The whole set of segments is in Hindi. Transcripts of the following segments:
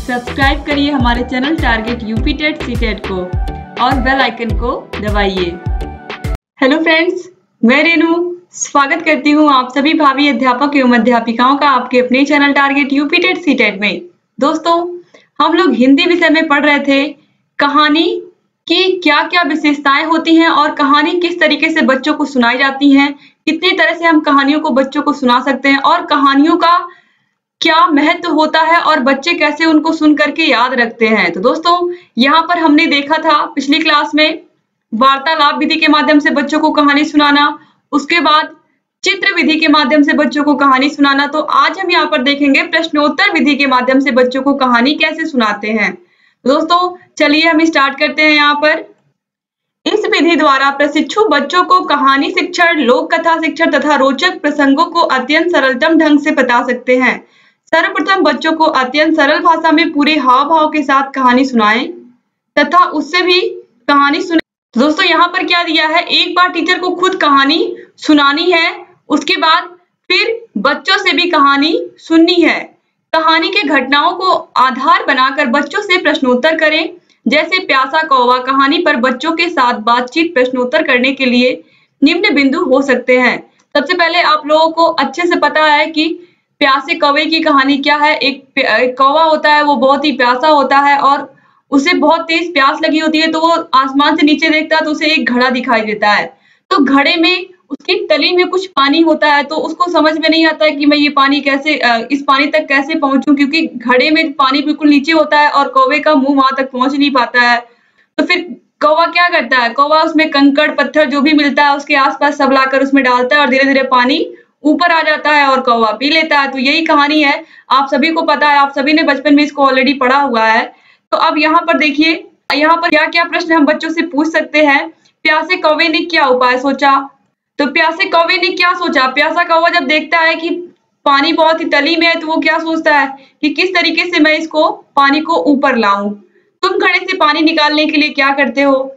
सब्सक्राइब करिए हमारे channel target UP TET CTET को और बेल आइकन को दबाइए। हेलो फ्रेंड्स, मैं रेनू स्वागत करती हूँ आप सभी भावी अध्यापक एवं अध्यापिकाओं का आपके अपने channel target UP TET CTET में। दोस्तों, हम लोग हिंदी विषय में पढ़ रहे थे कहानी की क्या क्या विशेषताएं होती हैं और कहानी किस तरीके से बच्चों को सुनाई जाती हैं, कितनी तरह से हम कहानियों को बच्चों को सुना सकते हैं और कहानियों का क्या महत्व होता है और बच्चे कैसे उनको सुन करके याद रखते हैं। तो दोस्तों, यहाँ पर हमने देखा था पिछली क्लास में वार्तालाप विधि के माध्यम से बच्चों को कहानी सुनाना, उसके बाद चित्र विधि के माध्यम से बच्चों को कहानी सुनाना। तो आज हम यहाँ पर देखेंगे प्रश्नोत्तर विधि के माध्यम से बच्चों को कहानी कैसे सुनाते हैं। दोस्तों, चलिए हम स्टार्ट करते हैं। यहाँ पर इस विधि द्वारा प्रशिक्षु बच्चों को कहानी शिक्षण, लोक कथा शिक्षण तथा रोचक प्रसंगों को अत्यंत सरलतम ढंग से बता सकते हैं। सर्वप्रथम बच्चों को अत्यंत सरल भाषा में पूरे हाव भाव के साथ कहानी सुनाएं तथा उससे भी कहानी सुने। दोस्तों, यहाँ पर क्या दिया है, एक बार टीचर को खुद कहानी सुनानी है, उसके बाद फिर बच्चों से भी कहानी सुननी है। कहानी के घटनाओं को आधार बनाकर बच्चों से प्रश्नोत्तर करें। जैसे प्यासा कौवा कहानी पर बच्चों के साथ बातचीत प्रश्नोत्तर करने के लिए निम्न बिंदु हो सकते हैं। सबसे पहले आप लोगों को अच्छे से पता है कि प्यासे कौवे की कहानी क्या है। एक कौवा होता है, वो बहुत ही प्यासा होता है और उसे बहुत तेज प्यास लगी होती है, तो वो आसमान से नीचे देखता है तो उसे एक घड़ा दिखाई देता है। तो घड़े में उसकी तली में कुछ पानी होता है, तो उसको समझ में नहीं आता है कि मैं ये पानी कैसे इस पानी तक कैसे पहुंचूं, क्योंकि घड़े में पानी बिल्कुल नीचे होता है और कौवे का मुंह वहां तक पहुंच नहीं पाता है। तो फिर कौवा क्या करता है, कौवा उसमें कंकड़ पत्थर जो भी मिलता है उसके आसपास सब लाकर उसमें डालता है और धीरे धीरे पानी ऊपर आ जाता है और कौवा पी लेता है। तो यही कहानी है, आप सभी को पता है, आप सभी ने बचपन में इसको ऑलरेडी पढ़ा हुआ है। तो अब यहाँ पर देखिए, यहाँ पर क्या क्या प्रश्न हम बच्चों से पूछ सकते हैं। प्यासे कौवे ने क्या उपाय सोचा? तो प्यासे कौवे ने क्या सोचा? प्यासा कौवा जब देखता है कि पानी बहुत ही तली में है तो वो क्या सोचता है कि किस तरीके से मैं इसको पानी को ऊपर लाऊं। तुम घड़े से पानी निकालने के लिए क्या करते हो?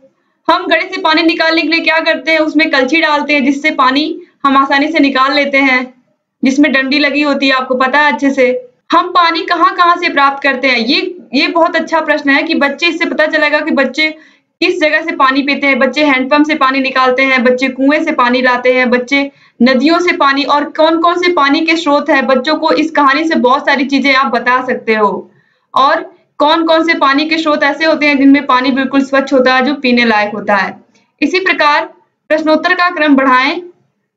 हम घड़े से पानी निकालने के लिए क्या करते हैं, उसमें कलछी डालते हैं जिससे पानी हम आसानी से निकाल लेते हैं, जिसमें डंडी लगी होती है, आपको पता है अच्छे से। हम पानी कहाँ से प्राप्त करते हैं? ये बहुत अच्छा प्रश्न है कि बच्चे, इससे पता चलेगा कि बच्चे किस जगह से पानी पीते हैं। बच्चे हैंडपंप से पानी निकालते हैं, बच्चे कुएं से पानी लाते हैं, बच्चे नदियों से पानी, और कौन कौन से पानी के स्रोत है। बच्चों को इस कहानी से बहुत सारी चीजें आप बता सकते हो और कौन कौन से पानी के स्रोत ऐसे होते हैं जिनमें पानी बिल्कुल स्वच्छ होता है, जो पीने लायक होता है। इसी प्रकार प्रश्नोत्तर का क्रम बढ़ाएं।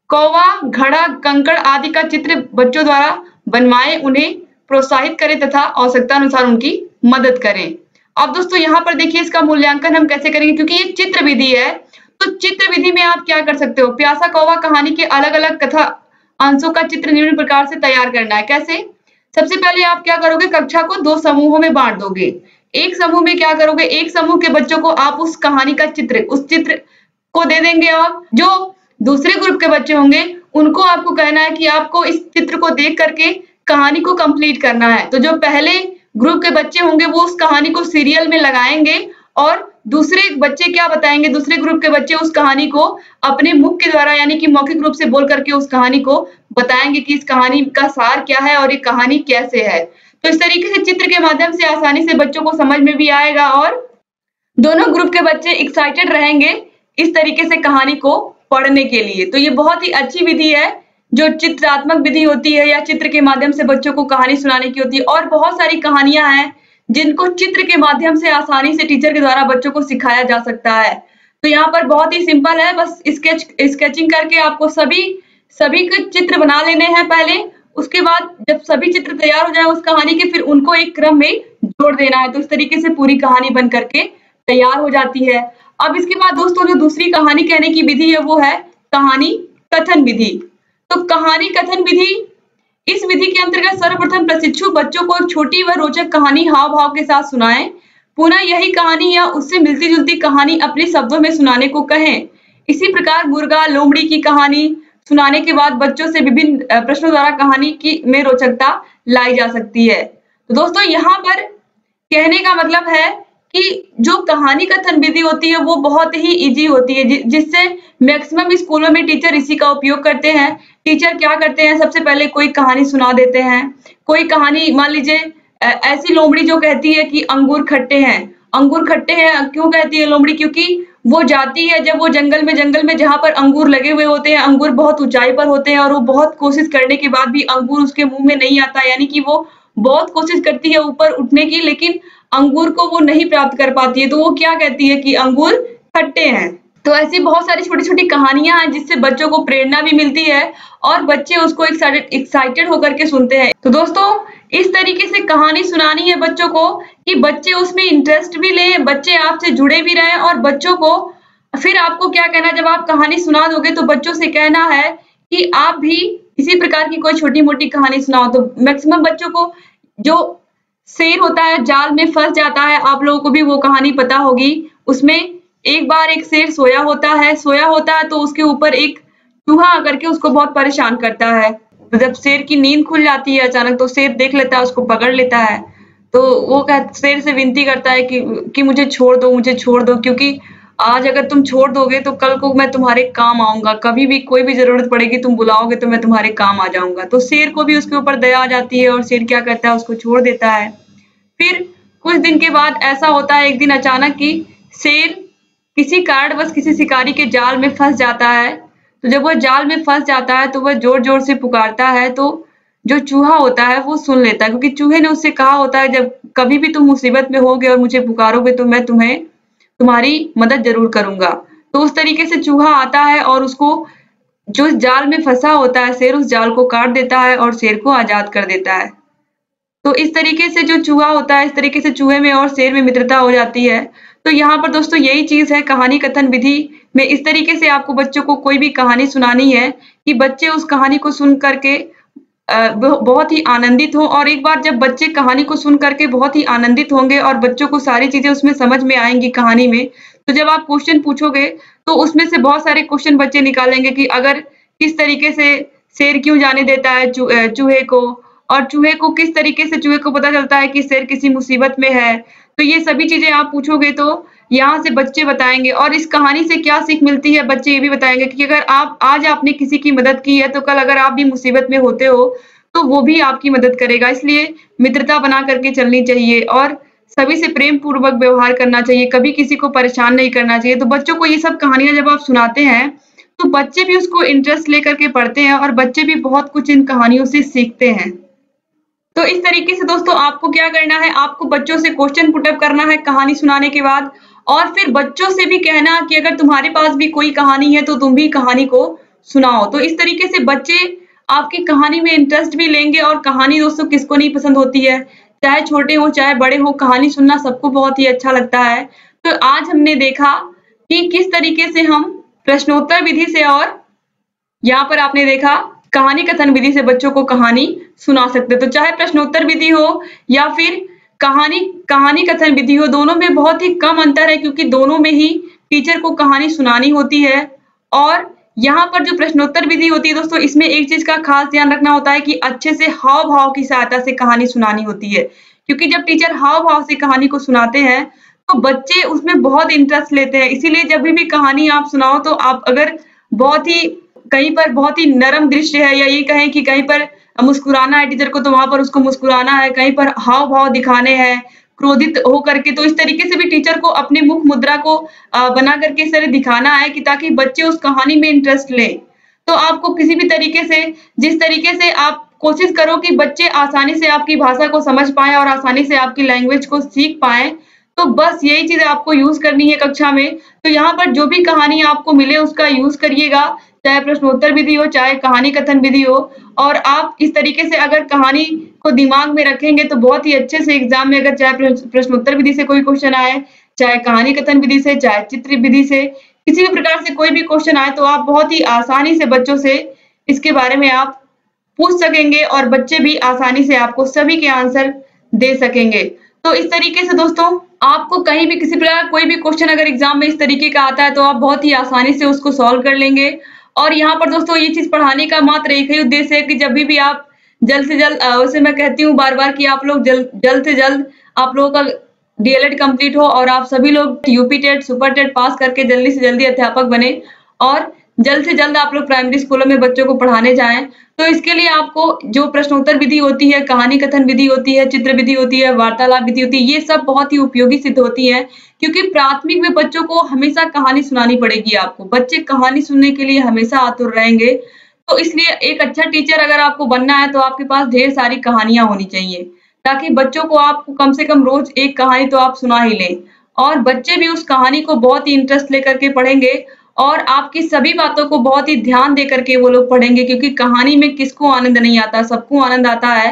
कौवा, घड़ा, कंकड़ आदि का चित्र बच्चों द्वारा बनवाएं, उन्हें प्रोत्साहित करें तथा आवश्यकता अनुसार उनकी मदद करें। अब दोस्तों, यहाँ पर देखिए इसका मूल्यांकन हम कैसे करेंगे, क्योंकि ये चित्र विधि है। तो चित्र विधि में आप क्या कर सकते हो, प्यासा कौवा कहानी के अलग अलग कथा अंशों का चित्र निम्न प्रकार से तैयार करना है। कैसे? सबसे पहले आप क्या करोगे, कक्षा को 2 समूहों में बांट दोगे। एक समूह में क्या करोगे, एक समूह के बच्चों को आप उस कहानी का चित्र, उस चित्र को दे देंगे और जो दूसरे ग्रुप के बच्चे होंगे उनको आपको कहना है कि आपको इस चित्र को देख करके कहानी को कंप्लीट करना है। तो जो पहले ग्रुप के बच्चे होंगे वो उस कहानी को सीरियल में लगाएंगे और दूसरे बच्चे क्या बताएंगे, दूसरे ग्रुप के बच्चे उस कहानी को अपने मुख के द्वारा यानी कि मौखिक रूप से बोल करके उस कहानी को बताएंगे कि इस कहानी का सार क्या है और ये कहानी कैसे है। तो इस तरीके से चित्र के माध्यम से आसानी से बच्चों को समझ में भी आएगा और दोनों ग्रुप के बच्चे एक्साइटेड रहेंगे इस तरीके से कहानी को पढ़ने के लिए। तो ये बहुत ही अच्छी विधि है जो चित्रात्मक विधि होती है या चित्र के माध्यम से बच्चों को कहानी सुनाने की होती है। और बहुत सारी कहानियां हैं जिनको चित्र के माध्यम से आसानी से टीचर के द्वारा बच्चों को सिखाया जा सकता है। तो यहाँ पर बहुत ही सिंपल है, बस स्केचिंग करके आपको सभी के चित्र बना लेने हैं पहले। उसके बाद जब सभी चित्र तैयार हो जाए उस कहानी के, फिर उनको एक क्रम में जोड़ देना है। तो इस तरीके से पूरी कहानी बन करके तैयार हो जाती है। अब इसके बाद दोस्तों, जो दूसरी कहानी कहने की विधि है वो है कहानी कथन विधि। तो कहानी कथन विधि, इस विधि के अंतर्गत सर्वप्रथम प्रशिक्षु बच्चों को एक छोटी व रोचक कहानी हाव भाव के साथ सुनाएं। पुनः यही कहानी या उससे मिलती जुलती कहानी अपने शब्दों में सुनाने को कहें। इसी प्रकार मुर्गा लोमड़ी की कहानी सुनाने के बाद बच्चों से विभिन्न प्रश्नों द्वारा कहानी की में रोचकता लाई जा सकती है। तो दोस्तों, यहाँ पर कहने का मतलब है कि जो कहानी कथन विधि होती है वो बहुत ही इजी होती है, जिससे मैक्सिमम स्कूलों में टीचर इसी का उपयोग करते हैं। टीचर क्या करते हैं, सबसे पहले कोई कहानी सुना देते हैं। कोई कहानी मान लीजिए ऐसी लोमड़ी जो कहती है कि अंगूर खट्टे हैं। अंगूर खट्टे हैं क्यों कहती है लोमड़ी? क्योंकि वो जाती है जब वो जंगल में जहाँ पर अंगूर लगे हुए होते हैं, अंगूर बहुत ऊंचाई पर होते हैं और वो बहुत कोशिश करने के बाद भी अंगूर उसके मुंह में नहीं आता, यानी कि वो बहुत कोशिश करती है ऊपर उठने की, लेकिन अंगूर को वो नहीं प्राप्त कर पाती है, तो वो क्या कहती है कि अंगूर खट्टे हैं। तो ऐसी बहुत सारी छोटी-छोटी कहानियां हैं जिससे बच्चों को प्रेरणा भी मिलती है और बच्चे उसको एक्साइटेड होकर के सुनते हैं। तो दोस्तों, इस तरीके से कहानी सुनानी है बच्चों को कि बच्चे उसमें इंटरेस्ट भी लें, बच्चे आपसे जुड़े भी रहें और बच्चों को फिर आपको क्या कहना है, जब आप कहानी सुना दोगे तो बच्चों से कहना है कि आप भी इसी प्रकार की कोई छोटी-मोटी कहानी सुनाओ। तो मैक्सिमम बच्चों को जो शेर होता है जाल में फंस जाता है, आप लोगों को भी वो कहानी पता होगी। उसमें एक बार एक शेर सोया होता है तो उसके ऊपर एक चूहा आकर के उसको बहुत परेशान करता है। तो जब शेर की नींद खुल जाती है अचानक, तो शेर देख लेता है, उसको पकड़ लेता है। तो वो शेर से विनती करता है कि मुझे छोड़ दो, क्योंकि आज अगर तुम छोड़ दोगे तो कल को मैं तुम्हारे काम आऊंगा, कभी भी कोई भी जरूरत पड़ेगी तुम बुलाओगे तो मैं तुम्हारे काम आ जाऊंगा। तो शेर को भी उसके ऊपर दया आ जाती है और शेर क्या करता है, उसको छोड़ देता है। फिर कुछ दिन के बाद ऐसा होता है एक दिन अचानक कि शेर किसी कारणवश किसी शिकारी के जाल में फंस जाता है। तो जब वह जाल में फंस जाता है तो वह जोर-जोर से पुकारता है, तो जो चूहा होता है वो सुन लेता है, क्योंकि चूहे ने उससे कहा होता है जब कभी भी तुम मुसीबत में होगे और मुझे पुकारोगे तो मैं तुम्हारी मदद जरूर करूंगा। तो उस तरीके से चूहा आता है और उसको जो जाल में फंसा होता है शेर, उस जाल को काट देता है और शेर को आजाद कर देता है। तो इस तरीके से जो चूहा होता है, इस तरीके से चूहे में और शेर में मित्रता हो जाती है। तो यहाँ पर दोस्तों यही चीज़ है कहानी कथन विधि में, इस तरीके से आपको बच्चों को कोई भी कहानी सुनानी है कि बच्चे उस कहानी को सुन करके बहुत ही आनंदित हों। और एक बार जब बच्चे कहानी को सुन करके बहुत ही आनंदित होंगे और बच्चों को सारी चीज़ें उसमें समझ में आएँगी कहानी में, तो जब आप क्वेश्चन पूछोगे तो उसमें से बहुत सारे क्वेश्चन बच्चे निकालेंगे कि अगर किस तरीके से शेर क्यों जाने देता है चूहे को, और चूहे को किस तरीके से चूहे को पता चलता है कि शेर किसी मुसीबत में है। तो ये सभी चीज़ें आप पूछोगे तो यहाँ से बच्चे बताएँगे। और इस कहानी से क्या सीख मिलती है, बच्चे ये भी बताएँगे कि अगर आज आपने किसी की मदद की है तो कल अगर आप भी मुसीबत में होते हो तो वो भी आपकी मदद करेगा। इसलिए मित्रता बना करके चलनी चाहिए और सभी से प्रेम पूर्वक व्यवहार करना चाहिए, कभी किसी को परेशान नहीं करना चाहिए। तो बच्चों को ये सब कहानियाँ जब आप सुनाते हैं तो बच्चे भी उसको इंटरेस्ट लेकर के पढ़ते हैं और बच्चे भी बहुत कुछ इन कहानियों से सीखते हैं। तो इस तरीके से दोस्तों आपको क्या करना है, आपको बच्चों से क्वेश्चन पुट अप करना है कहानी सुनाने के बाद, और फिर बच्चों से भी कहना कि अगर तुम्हारे पास भी कोई कहानी है तो तुम भी कहानी को सुनाओ। तो इस तरीके से बच्चे आपकी कहानी में इंटरेस्ट भी लेंगे। और कहानी दोस्तों किसको नहीं पसंद होती है, चाहे छोटे हो चाहे बड़े हो, कहानी सुनना सबको बहुत ही अच्छा लगता है। तो आज हमने देखा कि किस तरीके से हम प्रश्नोत्तर विधि से, और यहाँ पर आपने देखा कहानी कथन विधि से बच्चों को कहानी सुना सकते हो। तो चाहे प्रश्नोत्तर विधि हो या फिर कहानी कथन विधि हो, दोनों में बहुत ही कम अंतर है, क्योंकि दोनों में ही टीचर को कहानी सुनानी होती है। और यहाँ पर जो प्रश्नोत्तर विधि होती है दोस्तों, इसमें एक चीज का खास ध्यान रखना होता है कि अच्छे से हाव भाव की सहायता से कहानी सुनानी होती है, क्योंकि जब टीचर हाव भाव से कहानी को सुनाते हैं तो बच्चे उसमें बहुत इंटरेस्ट लेते हैं। इसीलिए जब भी कहानी आप सुनाओ तो आप अगर बहुत ही कहीं पर बहुत ही नरम दृश्य है, या ये कहें कि कहीं पर मुस्कुराना है टीचर को तो वहां पर उसको मुस्कुराना है, कहीं पर हाव भाव दिखाने हैं क्रोधित हो करके, तो इस तरीके से भी टीचर को अपनी मुख मुद्रा को बना करके इस तरह दिखाना है कि ताकि बच्चे उस कहानी में इंटरेस्ट लें। तो आपको किसी भी तरीके से, जिस तरीके से आप कोशिश करो कि बच्चे आसानी से आपकी भाषा को समझ पाएं और आसानी से आपकी लैंग्वेज को सीख पाएं, तो बस यही चीज आपको यूज करनी है कक्षा में। तो यहाँ पर जो भी कहानी आपको मिले उसका यूज करिएगा, चाहे प्रश्नोत्तर विधि हो चाहे कहानी कथन विधि हो। और आप इस तरीके से अगर कहानी को दिमाग में रखेंगे तो बहुत ही अच्छे से एग्जाम में, अगर चाहे प्रश्नोत्तर विधि से कोई क्वेश्चन आए, चाहे कहानी कथन विधि से, चाहे चित्र विधि से, किसी भी प्रकार से कोई भी क्वेश्चन आए, तो आप बहुत ही आसानी से बच्चों से इसके बारे में आप पूछ सकेंगे और बच्चे भी आसानी से आपको सभी के आंसर दे सकेंगे। तो इस तरीके से दोस्तों आपको कहीं भी किसी प्रकार कोई भी क्वेश्चन अगर एग्जाम में इस तरीके का आता है तो आप बहुत ही आसानी से उसको सॉल्व कर लेंगे। और यहाँ पर दोस्तों ये चीज पढ़ाने का मात्र एक ही उद्देश्य है कि जब भी आप जल्द से जल्द, वैसे मैं कहती हूँ बार बार कि आप लोग जल्द से जल्द आप लोगों का डीएलएड कंप्लीट हो और आप सभी लोग UP TET super TET pass करके जल्दी से जल्दी अध्यापक बने। और जल्द से जल्द आप लोग प्राइमरी स्कूलों में बच्चों को पढ़ाने जाएं। तो इसके लिए आपको जो प्रश्नोत्तर विधि होती है, कहानी कथन विधि होती है, चित्र विधि होती है, वार्तालाप विधि होती है, ये सब बहुत ही उपयोगी सिद्ध होती है, क्योंकि प्राथमिक में बच्चों को हमेशा कहानी सुनानी पड़ेगी आपको। बच्चे कहानी सुनने के लिए हमेशा आतुर रहेंगे। तो इसलिए एक अच्छा टीचर अगर आपको बनना है तो आपके पास ढेर सारी कहानियां होनी चाहिए, ताकि बच्चों को आपको कम से कम रोज एक कहानी तो आप सुना ही लें, और बच्चे भी उस कहानी को बहुत ही इंटरेस्ट लेकर के पढ़ेंगे और आपकी सभी बातों को बहुत ही ध्यान दे करके वो लोग पढ़ेंगे, क्योंकि कहानी में किसको आनंद नहीं आता, सबको आनंद आता है।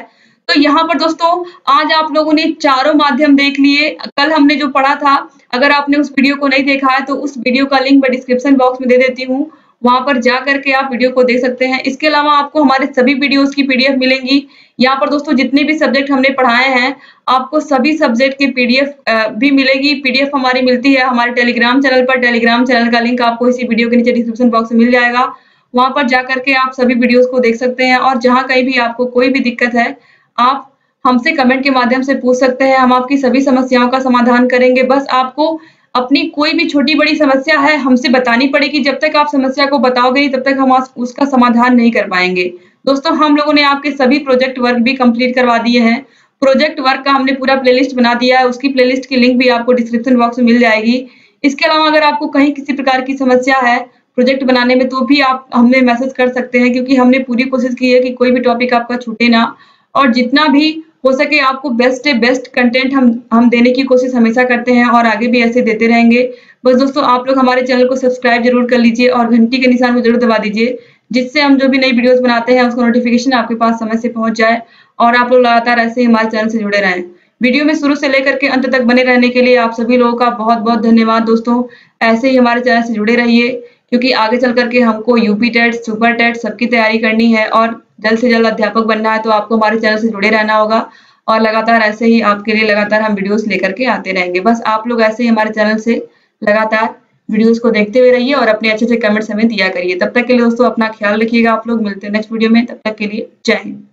तो यहाँ पर दोस्तों आज आप लोगों ने चारों माध्यम देख लिए। कल हमने जो पढ़ा था, अगर आपने उस वीडियो को नहीं देखा है तो उस वीडियो का लिंक मैं डिस्क्रिप्शन बॉक्स में दे देती हूँ, वहां पर जा करके आप वीडियो को देख सकते हैं। इसके अलावा आपको हमारे सभी वीडियोस की पीडीएफ मिलेंगी। यहाँ पर दोस्तों जितने भी सब्जेक्ट हमने पढ़ाए हैं, आपको सभी सब्जेक्ट की पीडीएफ भी मिलेगी। पीडीएफ हमारी मिलती है हमारे टेलीग्राम चैनल पर। टेलीग्राम चैनल का लिंक आपको इसी वीडियो के नीचे डिस्क्रिप्शन बॉक्स में मिल जाएगा। वहां पर जा करके आप सभी वीडियोस को देख सकते हैं, और जहां कहीं भी आपको कोई भी दिक्कत है, आप हमसे कमेंट के माध्यम से पूछ सकते हैं। हम आपकी सभी समस्याओं का समाधान करेंगे। बस आपको अपनी कोई भी छोटी बड़ी समस्या है हमसे बतानी पड़ेगी। जब तक आप समस्या को बताओगे नहीं, तब तक हम उसका समाधान नहीं कर पाएंगे। दोस्तों हम लोगों ने आपके सभी प्रोजेक्ट वर्क भी कंप्लीट करवा दिए हैं। प्रोजेक्ट वर्क का हमने पूरा प्लेलिस्ट बना दिया है, उसकी प्लेलिस्ट की लिंक भी आपको डिस्क्रिप्शन बॉक्स में मिल जाएगी। इसके अलावा अगर आपको कहीं किसी प्रकार की समस्या है प्रोजेक्ट बनाने में, तो भी आप हमें मैसेज कर सकते हैं, क्योंकि हमने पूरी कोशिश की है कि कोई भी टॉपिक आपका छूटे ना, और जितना भी हो सके आपको बेस्ट से बेस्ट कंटेंट हम देने की कोशिश हमेशा करते हैं, और आगे भी ऐसे देते रहेंगे। बस दोस्तों आप लोग हमारे चैनल को सब्सक्राइब जरूर कर लीजिए और घंटी के निशान को जरूर दबा दीजिए, जिससे हम जो भी नई वीडियोस बनाते हैं उसका नोटिफिकेशन आपके पास समय से पहुंच जाए, और आप लोग लगातार ऐसे ही हमारे चैनल से जुड़े रहें। वीडियो में शुरू से लेकर के अंत तक बने रहने के लिए आप सभी लोगों का बहुत बहुत धन्यवाद। दोस्तों ऐसे ही हमारे चैनल से जुड़े रहिए, क्योंकि आगे चल करके हमको यूपी टेट, सुपर टेट सबकी तैयारी करनी है, और जल्द से जल्द अध्यापक बनना है। तो आपको हमारे चैनल से जुड़े रहना होगा, और लगातार ऐसे ही आपके लिए लगातार हम वीडियोस लेकर के आते रहेंगे। बस आप लोग ऐसे ही हमारे चैनल से लगातार वीडियोस को देखते हुए रहिए और अपने अच्छे से कमेंट्स हमें दिया करिए। तब तक के लिए दोस्तों अपना ख्याल रखिएगा। आप लोग मिलते हैं नेक्स्ट वीडियो में, तब तक के लिए जय हिंद।